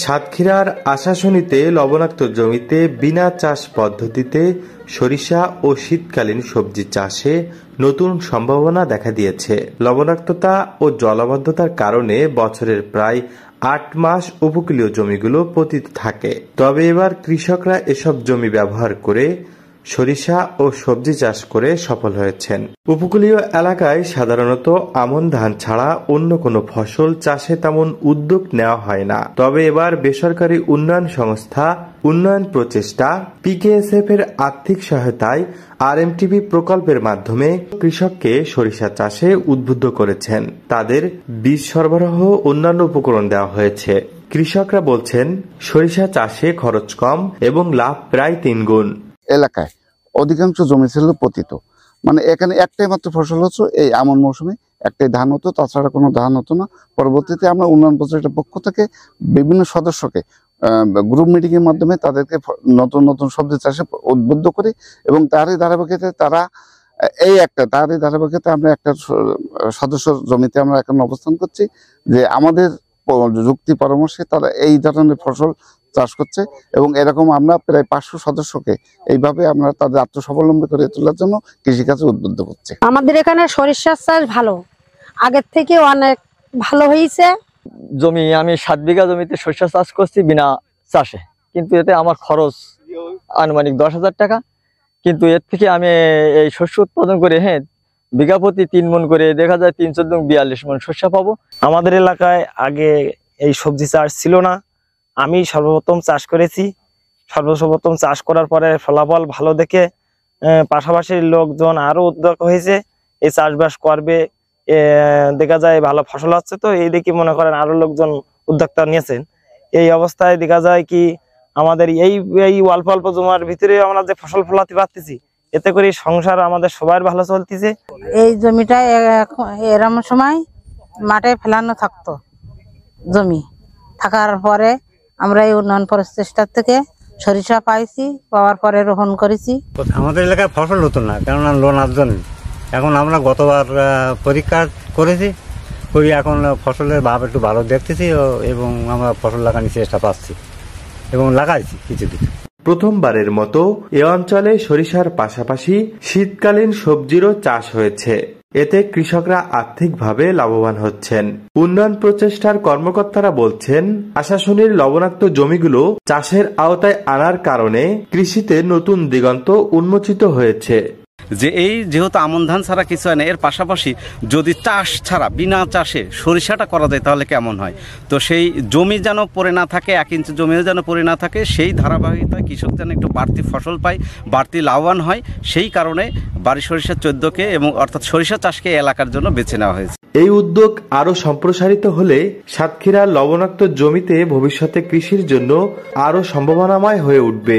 সাতক্ষীরার আশাশুনিতে লবণাক্ত জমিতে বিনা চাষ পদ্ধতিতে সরিষা ও শীতকালীন সবজি চাষে নতুন সম্ভাবনা দেখা দিয়েছে। লবণাক্ততা ও জলাবদ্ধতার কারণে বছরের প্রায় ৮ মাস উপকূলীয় জমিগুলো পতিত থাকে। তবে এবার কৃষকরা এসব জমি ব্যবহার করে সরিষা ও সবজি চাষ করে সফল হয়েছেন। উপকূলীয় এলাকায় সাধারণত আমন ধান ছাড়া অন্য কোনো ফসল চাষে তেমন উদ্যোগ নেওয়া হয় না। তবে এবার বেসরকারি উন্নয়ন সংস্থা উন্নয়ন প্রচেষ্টা PKSF এর আর্থিক সহায়তায় RMTB প্রকল্পের মাধ্যমে কৃষককে সরিষা চাষে উদ্বুদ্ধ করেছেন। তাদের বীজ সরবরাহ অন্যান্য উপকরণ দেওয়া হয়েছে। কৃষকরা বলছেন, সরিষা চাষে খরচ কম এবং লাভ প্রায় 3 গুণ। এলাকায় অধিকাংশ জমি ছিল পতিত, মানে এখানে একটাই মাত্র ফসল হচ্ছে এই আমন মৌসুমে একটাই ধান হতো, তাছাড়া কোনো ধান হতো না। পরবর্তীতে আমরা উন্নয়ন প্রচেষ্টার পক্ষ থেকে বিভিন্ন সদস্যকে গ্রুপ মিটিং এর মাধ্যমে তাদেরকে নতুন নতুন সবজি চাষে উদ্বুদ্ধ করি এবং তারই ধারাবাহিকতায় তারই ধারাবাহিকতায় আমরা একটা সদস্য জমিতে আমরা এখন অবস্থান করছি যে আমাদের যুক্তি পরামর্শে তারা এই ধরনের ফসল চাষ করছে এবং এরকম আমরা প্রায় 500 সদস্যকে এইভাবে আমরা তাদের আত্মস্বাবলম্বী করে তোলার জন্য কৃষিকাজে উদ্বুদ্ধ করছি। আমাদের এখানে সরিষার চাষ ভালো, আগের থেকে অনেক ভালো হয়েছে। জমি আমি 7 বিঘা জমিতে সরিষা চাষ করছি বিনা চাষে, কিন্তু এতে আমার খরচ আনুমানিক 10,000 টাকা। কিন্তু এর থেকে আমি এই শস্য উৎপাদন করে বিঘা প্রতি 3 মণ করে দেখা যায় 3-4-42 মণ শস্য পাবো। আমাদের এলাকায় আগে এই সবজি চাষ ছিল না, আমি সর্বপ্রথম চাষ করেছি। সর্বপ্রথম চাষ করার পরে ফলাফল ভালো দেখে পাশাপাশি লোকজন আরো উদ্যোগ হয়েছে এই চাষবাস করবে, দেখা যায় ভালো ফসল হচ্ছে, তো এই দেখি মনে করেন আরো লোকজন উদ্যোক্তা নিয়েছেন। এই অবস্থায় দেখা যায় কি আমাদের এই অল্প অল্প জমার ভিতরে আমরা যে ফসল ফলাতে পারতেছি, এতে করে সংসার আমাদের সবার ভালো চলতেছে। এই জমিটা এরকম সময় মাঠে ফেলানো থাকতো, জমি থাকার পরে আমরা এই উন্নয়ন প্রচেষ্টা থেকে সরিষা পাইছি, পাওয়ার পরে রোপণ করেছি। আমাদের এলাকায় ফসল হতো না, কেননা লোন আসতো না। এখন আমরা গতবার পরীক্ষা করেছি, এখন ফসলের ভাব একটু ভালো দেখতেছি এবং আমরা ফসল লাগানোর চেষ্টা পাচ্ছি এবং লাগাইছি কিছু কিছু। প্রথমবারের মতো এ অঞ্চলে সরিষার পাশাপাশি শীতকালীন সবজিরও চাষ হয়েছে। এতে কৃষকরা আর্থিকভাবে লাভবান হচ্ছেন। উন্নয়ন প্রচেষ্টার কর্মকর্তারা বলছেন, আশাশুনির লবণাক্ত জমিগুলো চাষের আওতায় আনার কারণে কৃষিতে নতুন দিগন্ত উন্মোচিত হয়েছে। যে যেহেতু আমন ধান ছাড়া কিছু হয় না, এর পাশাপাশি যদি চাষ ছাড়া বিনা চাষে সরিষাটা করা যায় তাহলে কেমন হয়। তো সেই জমি যেন পড়ে না থাকে, 1 ইঞ্চি জমিও যেন পড়ে না থাকে, সেই ধারাবাহিকতায় কৃষক যেন একটু বাড়তি ফসল পায়, বাড়তি লাভবান হয়, সেই কারণে বাড়ি সরিষা 14কে এবং অর্থাৎ সরিষা চাষকে এলাকার জন্য বেছে নেওয়া হয়েছে। এই উদ্যোগ আরো সম্প্রসারিত হলে সাতক্ষীরার লবণাক্ত জমিতে ভবিষ্যতে কৃষির জন্য আরো সম্ভাবনাময় হয়ে উঠবে।